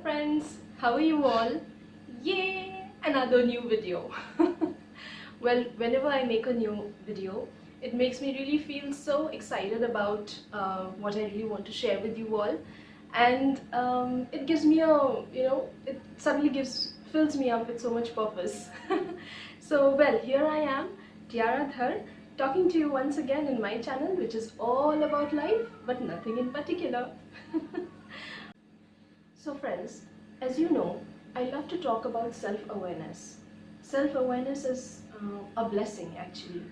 friends, how are you all? Yay! Another new video. Well, whenever I make a new video, it makes me really feel so excited about what I really want to share with you all, and it gives me it suddenly fills me up with so much purpose. So, well, here I am, Tiara Dhar, talking to you once again in my channel, which is all about life, but nothing in particular. So friends, as you know, I love to talk about self-awareness. Self-awareness is a blessing actually,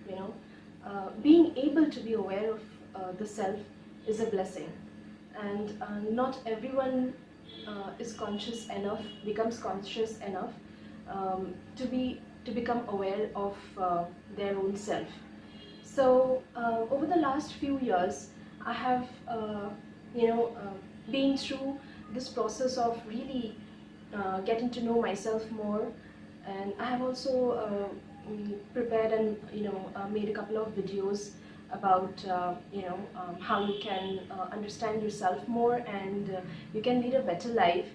being able to be aware of the self is a blessing, and not everyone becomes conscious enough to become aware of their own self. So over the last few years, I have been through this process of really getting to know myself more, and I have also prepared and made a couple of videos about how you can understand yourself more, and you can lead a better life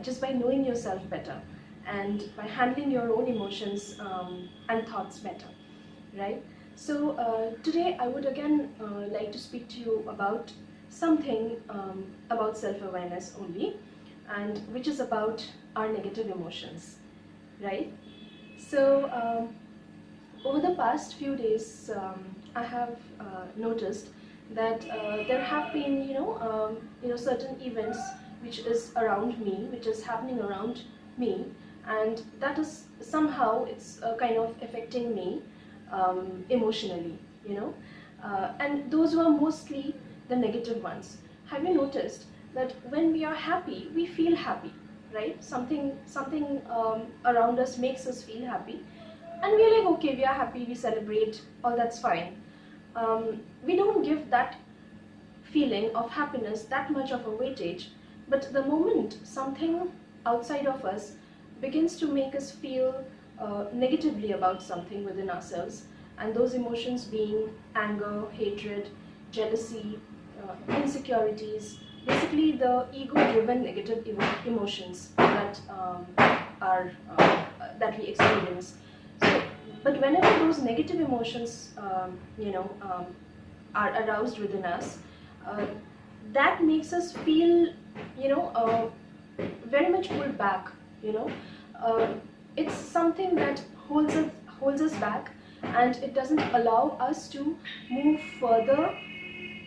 just by knowing yourself better and by handling your own emotions and thoughts better, right? So today I would again like to speak to you about something about self-awareness only, and which is about our negative emotions, right? So over the past few days, I have noticed that there have been certain events which is happening around me, and that is somehow it's kind of affecting me emotionally, and those were mostly the negative ones. Have you noticed that when we are happy, we feel happy, right? Something around us makes us feel happy, and we're like, okay, we are happy, we celebrate, all that's fine. We don't give that feeling of happiness that much of a weightage, but the moment something outside of us begins to make us feel negatively about something within ourselves, and those emotions being anger, hatred, jealousy, insecurities, basically the ego-driven negative emotions that that we experience. So, but whenever those negative emotions, are aroused within us, that makes us feel, very much pulled back. It's something that holds us back, and it doesn't allow us to move further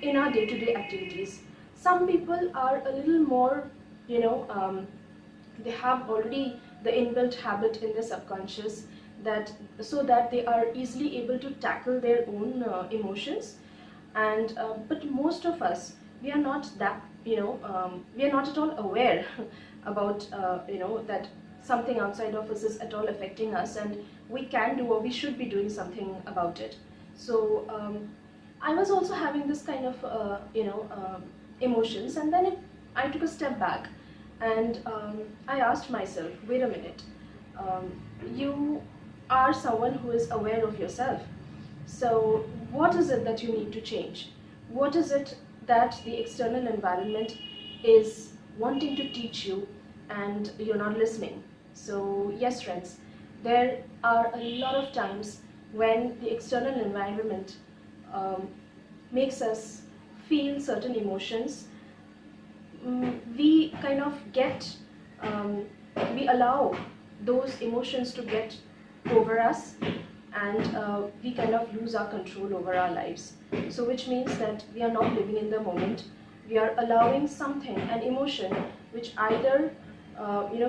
in our day-to-day activities. Some people are a little more, they have already the inbuilt habit in their subconscious that so that they are easily able to tackle their own emotions, and but most of us, we are not that, we are not at all aware about that something outside of us is at all affecting us, and we can do or we should be doing something about it. So I was also having this kind of emotions, and then I took a step back, and I asked myself, wait a minute, you are someone who is aware of yourself, so what is it that you need to change? What is it that the external environment is wanting to teach you and you're not listening? So yes friends, there are a lot of times when the external environment makes us feel certain emotions. We kind of we allow those emotions to get over us, and we kind of lose our control over our lives. So which means that we are not living in the moment. We are allowing something, an emotion, which either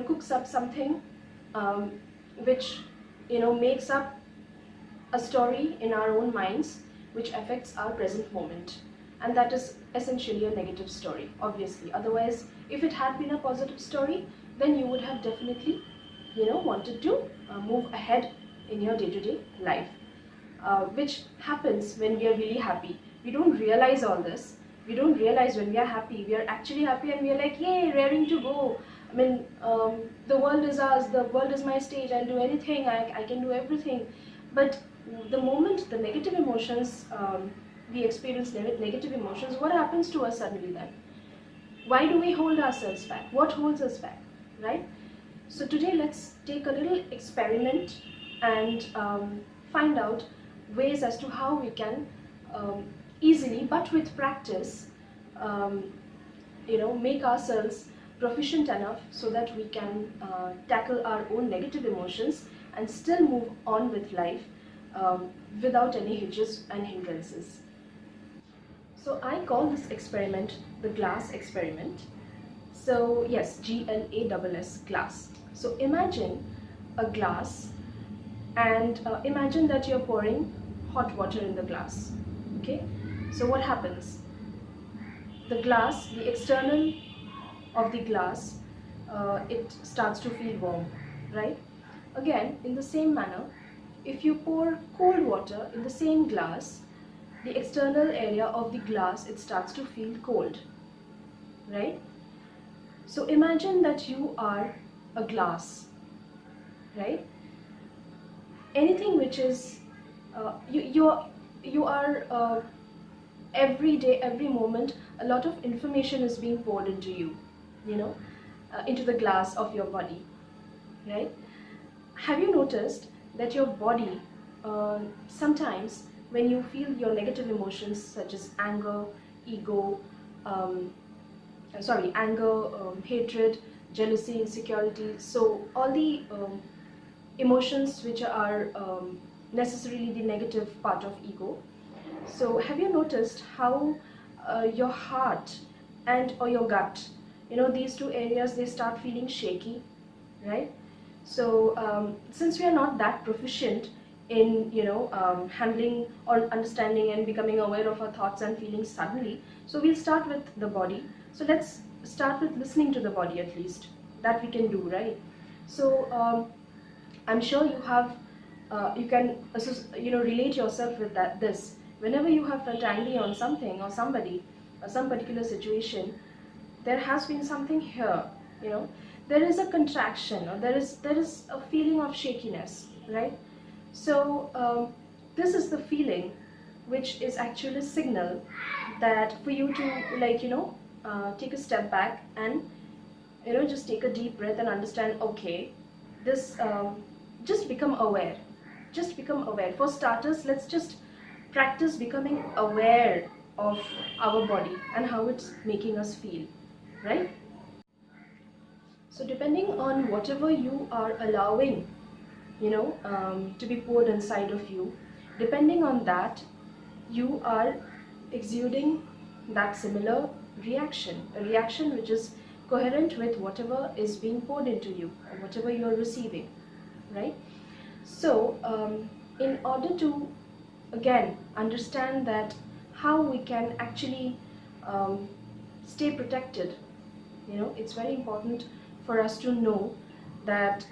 cooks up something which makes up a story in our own minds which affects our present moment, and that is essentially a negative story, obviously. Otherwise, if it had been a positive story, then you would have definitely wanted to move ahead in your day-to-day life, which happens when we are really happy. We don't realize all this. We don't realize when we are happy, we are actually happy, and we are like, yay, raring to go. I mean, the world is ours, the world is my stage, I'll do anything, I can do everything. But the moment the negative emotions, we experience negative emotions, what happens to us suddenly then? Why do we hold ourselves back? What holds us back, right? So today let's take a little experiment and find out ways as to how we can easily, but with practice, um, make ourselves proficient enough so that we can tackle our own negative emotions and still move on with life without any hitches and hindrances. So I call this experiment the glass experiment. So yes, GLASS, glass. So imagine a glass and imagine that you're pouring hot water in the glass. Okay, so what happens? The glass, the external of the glass, it starts to feel warm, right? Again, in the same manner, if you pour cold water in the same glass, the external area of the glass, it starts to feel cold, right? So imagine that you are a glass, right? Anything which is, you are every day, every moment, a lot of information is being poured into you, into the glass of your body, right? Have you noticed that your body, sometimes when you feel your negative emotions such as anger, ego, hatred, jealousy, insecurity, so all the emotions which are necessarily the negative part of ego. So have you noticed how your heart and or your gut, these two areas, they start feeling shaky, right? So since we are not that proficient in handling or understanding and becoming aware of our thoughts and feelings suddenly, so we'll start with the body. So let's start with listening to the body, at least that we can do, right? So I'm sure you have you can relate yourself with this. Whenever you have felt angry on something or somebody or some particular situation, there has been something here, there is a contraction, or there is a feeling of shakiness, right? So this is the feeling which is actually a signal that for you to take a step back and just take a deep breath and understand, okay, this just become aware. Just become aware. For starters, let's just practice becoming aware of our body and how it's making us feel, right? So depending on whatever you are allowing, to be poured inside of you, depending on that, you are exuding that similar reaction, a reaction which is coherent with whatever is being poured into you or whatever you are receiving, right? So in order to again understand that how we can actually stay protected, it's very important for us to know that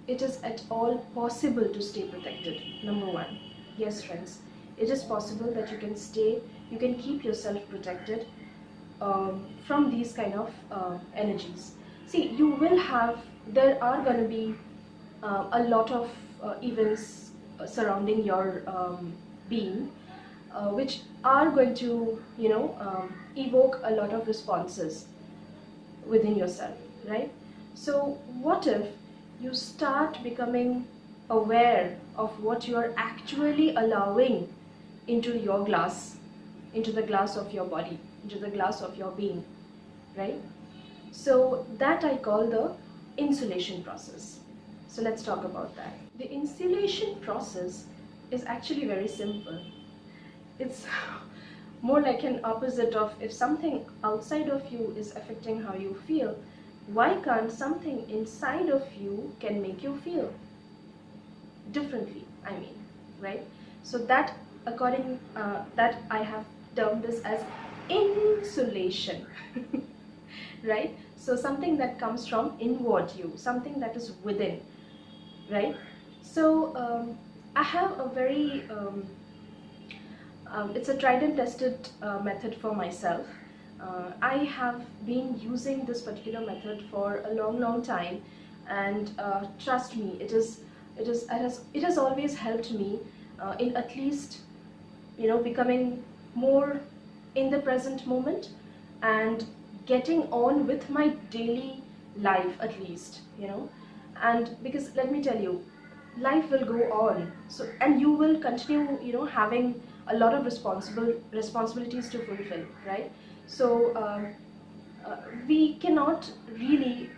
it is at all possible to stay protected. Number one, yes friends, it is possible that you can keep yourself protected from these kind of energies. See, there are going to be a lot of events surrounding your being, which are going to, evoke a lot of responses within yourself, right? So what if you start becoming aware of what you are actually allowing into your glass, into the glass of your body, into the glass of your being, right? So that I call the insulation process. So let's talk about that. The insulation process is actually very simple. It's more like an opposite of, if something outside of you is affecting how you feel, why can't something inside of you can make you feel differently, right? So that that I have termed this as insulation, right? So something that comes from inward you, something that is within, right? So I have a very it's a tried and tested method for myself. I have been using this particular method for a long time, and trust me, it has always helped me in at least becoming more in the present moment and getting on with my daily life at least, and because let me tell you, life will go on, so, and you will continue, having a lot of responsibilities to fulfill, right? So we cannot really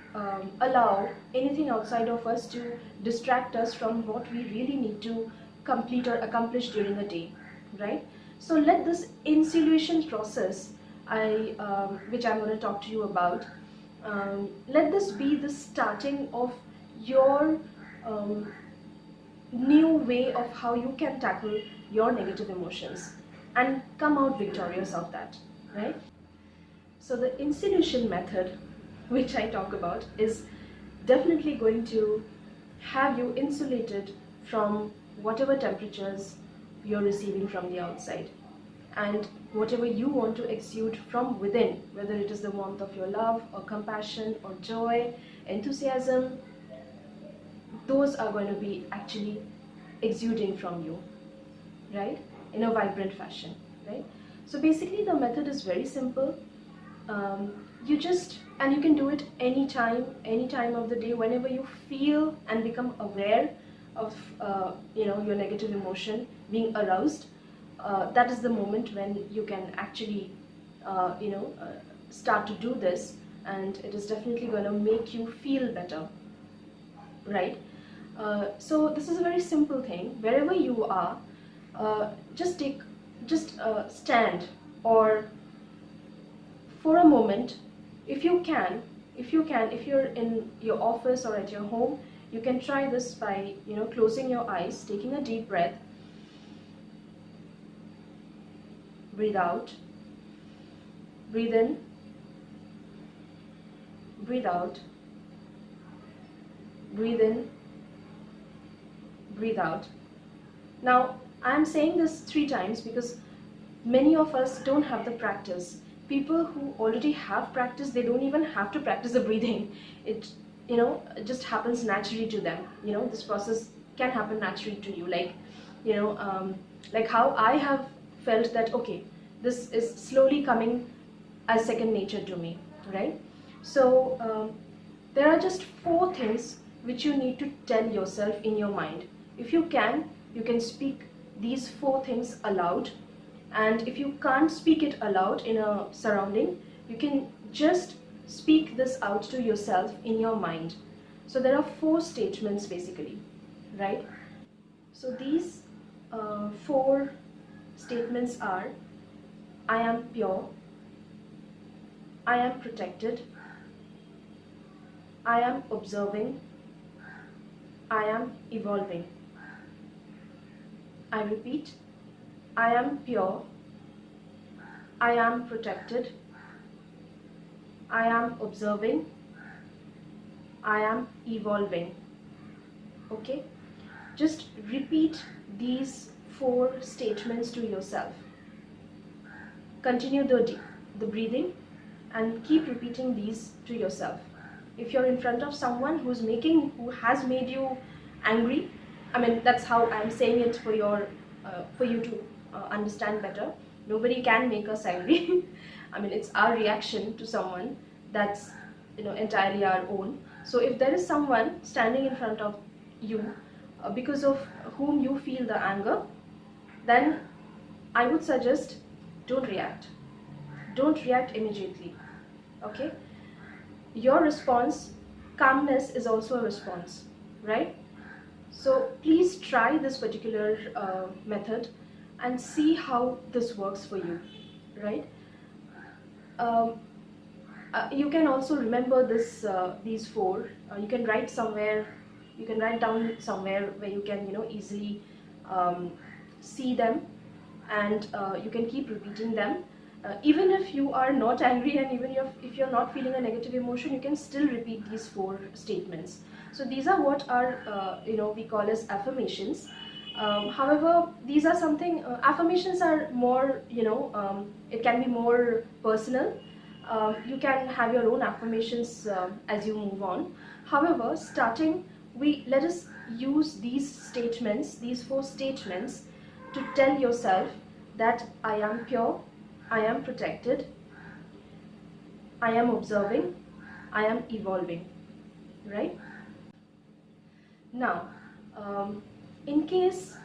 allow anything outside of us to distract us from what we really need to complete or accomplish during the day, right? So let this insulation process, which I'm going to talk to you about, let this be the starting of your new way of how you can tackle your negative emotions and come out victorious of that, right? So the insulation method, which I talk about, is definitely going to have you insulated from whatever temperatures you're receiving from the outside, and whatever you want to exude from within, whether it is the warmth of your love or compassion or joy, enthusiasm, those are going to be actually exuding from you, right, in a vibrant fashion, right? So basically the method is very simple. You just, and you can do it any time of the day, whenever you feel and become aware of your negative emotion being aroused. That is the moment when you can actually start to do this, and it is definitely going to make you feel better, right? So this is a very simple thing. Wherever you are, just stand, or for a moment, if you're in your office or at your home, you can try this by closing your eyes, taking a deep breath, breathe out, breathe in, breathe out, breathe in, breathe out. Now I'm saying this 3 times because many of us don't have the practice. People who already have practice, they don't even have to practice the breathing. It just happens naturally to them. This process can happen naturally to you, like how I have felt that, okay, this is slowly coming as second nature to me, right? So there are just 4 things which you need to tell yourself in your mind. If you can speak these 4 things aloud. And if you can't speak it aloud in a surrounding, you can just speak this out to yourself in your mind. So there are 4 statements basically, right? So these 4 statements are: I am pure, I am protected, I am observing, I am evolving. I repeat, I am pure, I am protected, I am observing, I am evolving. Okay? Just repeat these 4 statements to yourself. Continue the breathing and keep repeating these to yourself. If you're in front of someone who has made you angry, I mean, that's how I'm saying it for you to understand better. Nobody can make us angry. I mean, it's our reaction to someone that's entirely our own. So if there is someone standing in front of you because of whom you feel the anger, then I would suggest don't react. Don't react immediately. Okay? Your response, calmness, is also a response, right? So please try this particular method and see how this works for you, right? You can also remember these 4. You can write somewhere. You can write down somewhere where you can easily see them, and you can keep repeating them. Even if you are not angry, and even if you're not feeling a negative emotion, you can still repeat these 4 statements. So these are what are we call as affirmations. However, these are something, affirmations are more, it can be more personal. You can have your own affirmations as you move on. However, let us use these statements, these 4 statements, to tell yourself that I am pure, I am protected, I am observing, I am evolving, right? Now, in case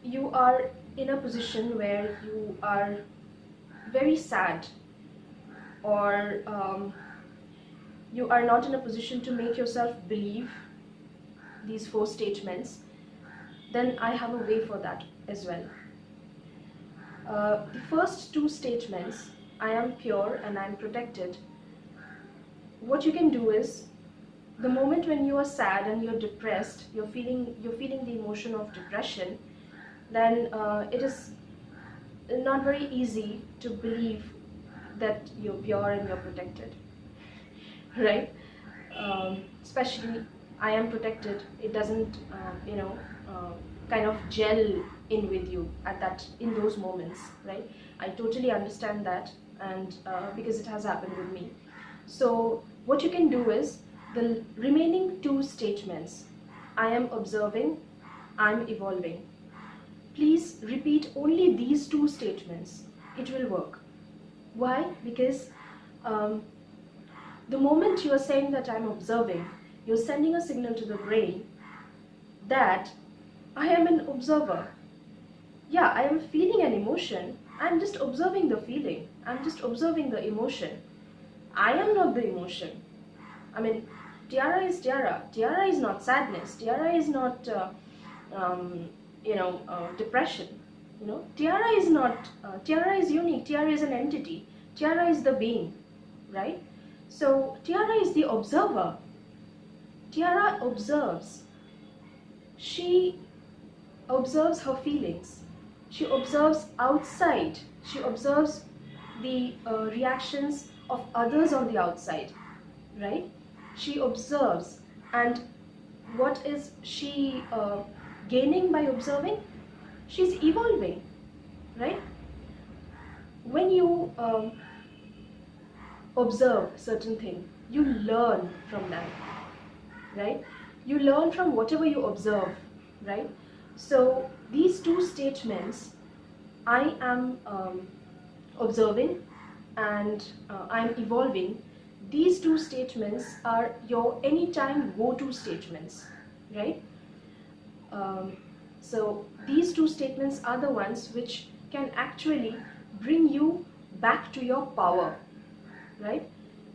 you are in a position where you are very sad, or you are not in a position to make yourself believe these 4 statements, then I have a way for that as well. The first 2 statements, I am pure and I am protected. What you can do is, the moment when you are sad and you're depressed, you're feeling the emotion of depression, then it is not very easy to believe that you're pure and you're protected, right? Especially, I am protected, it doesn't kind of gel in with you in those moments, right? I totally understand that, and because it has happened with me. So what you can do is, the remaining 2 statements, I am observing, I'm evolving, please repeat only these 2 statements. It will work. Why? Because the moment you are saying that I'm observing, you're sending a signal to the brain that I am an observer. Yeah, I am feeling an emotion. I'm just observing the feeling. I'm just observing the emotion. I am not the emotion. I mean, tiara is tiara. Tiara is not sadness. Tiara is not, depression. Tiara is not. Tiara is unique. Tiara is an entity. Tiara is the being, right? So tiara is the observer. Tiara observes. She observes her feelings. She observes outside. She observes the reactions of others on the outside, right? She observes, and what is she gaining by observing? She's evolving, right? When you observe certain thing, you learn from that, right? You learn from whatever you observe, right? So these 2 statements, I am observing and I am evolving, these 2 statements are your anytime go-to statements, right? So these 2 statements are the ones which can actually bring you back to your power, right?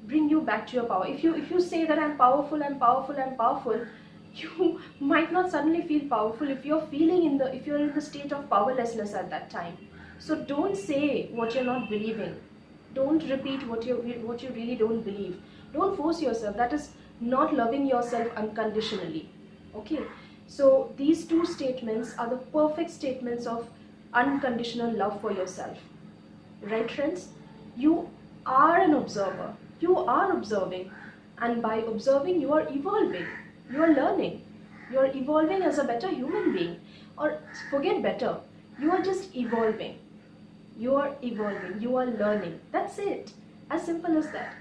Bring you back to your power. If you say that I'm powerful, I'm powerful, I'm powerful, you might not suddenly feel powerful if you're in the state of powerlessness at that time. So don't say what you're not believing. Don't repeat what you really don't believe. Don't force yourself. That is not loving yourself unconditionally. Okay? So these 2 statements are the perfect statements of unconditional love for yourself. Right, friends? You are an observer. You are observing. And by observing, you are evolving. You are learning. You are evolving as a better human being. Or forget better. You are just evolving. You are evolving. You are learning. That's it. As simple as that.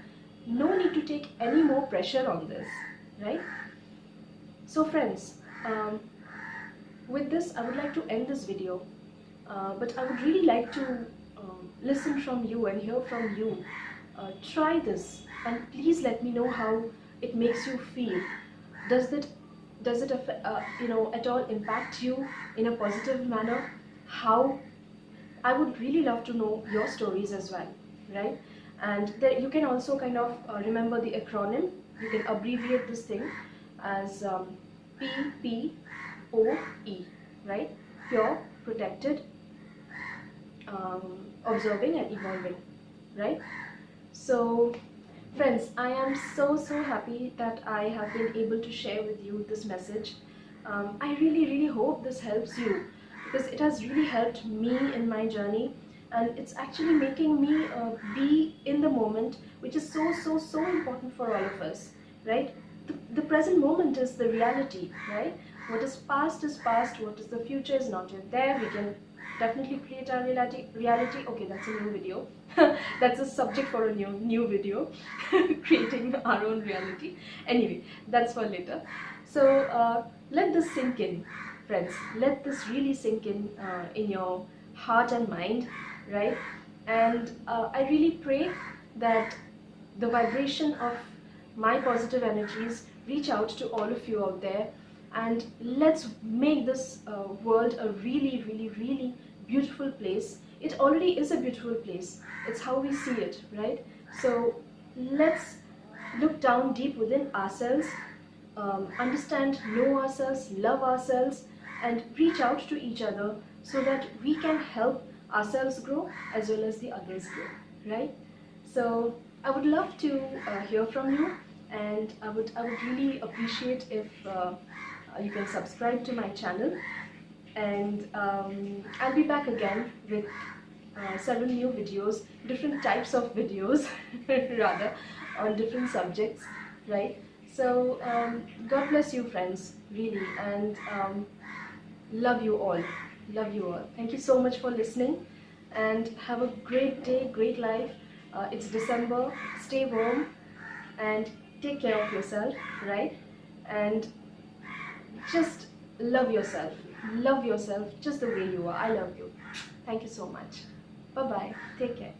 No need to take any more pressure on this. Right? So friends, with this, I would like to end this video. But I would really like to listen from you and hear from you. Try this and please let me know how it makes you feel. Does it at all impact you in a positive manner? How? I would really love to know your stories as well, right? And you can also kind of remember the acronym. You can abbreviate this thing as PPOE, right? Pure, protected, observing and evolving, right? So friends, I am so happy that I have been able to share with you this message. I really hope this helps you, because it has really helped me in my journey, and it's actually making me be in the moment, which is so important for all of us, right? The present moment is the reality, right? What is past, what is the future is not yet there. We can definitely create our reality. Okay, that's a new video. That's a subject for a new video. Creating our own reality. Anyway, that's for later. So let this sink in, friends. Let this really sink in your heart and mind, right? And I really pray that the vibration of my positive energies reach out to all of you out there, and let's make this world a really, really, really beautiful place. It already is a beautiful place. It's how we see it, right? So let's look down deep within ourselves, understand, know ourselves, love ourselves, and reach out to each other so that we can help ourselves grow as well as the others grow, right? So I would love to hear from you, and I would really appreciate if you can subscribe to my channel, and I'll be back again with several new videos, different types of videos rather, on different subjects, right? So God bless you, friends, really, and love you all. Love you all. Thank you so much for listening, and have a great day, great life. It's December. Stay warm and take care of yourself, right? And just love yourself. Love yourself just the way you are. I love you. Thank you so much. Bye bye. Take care.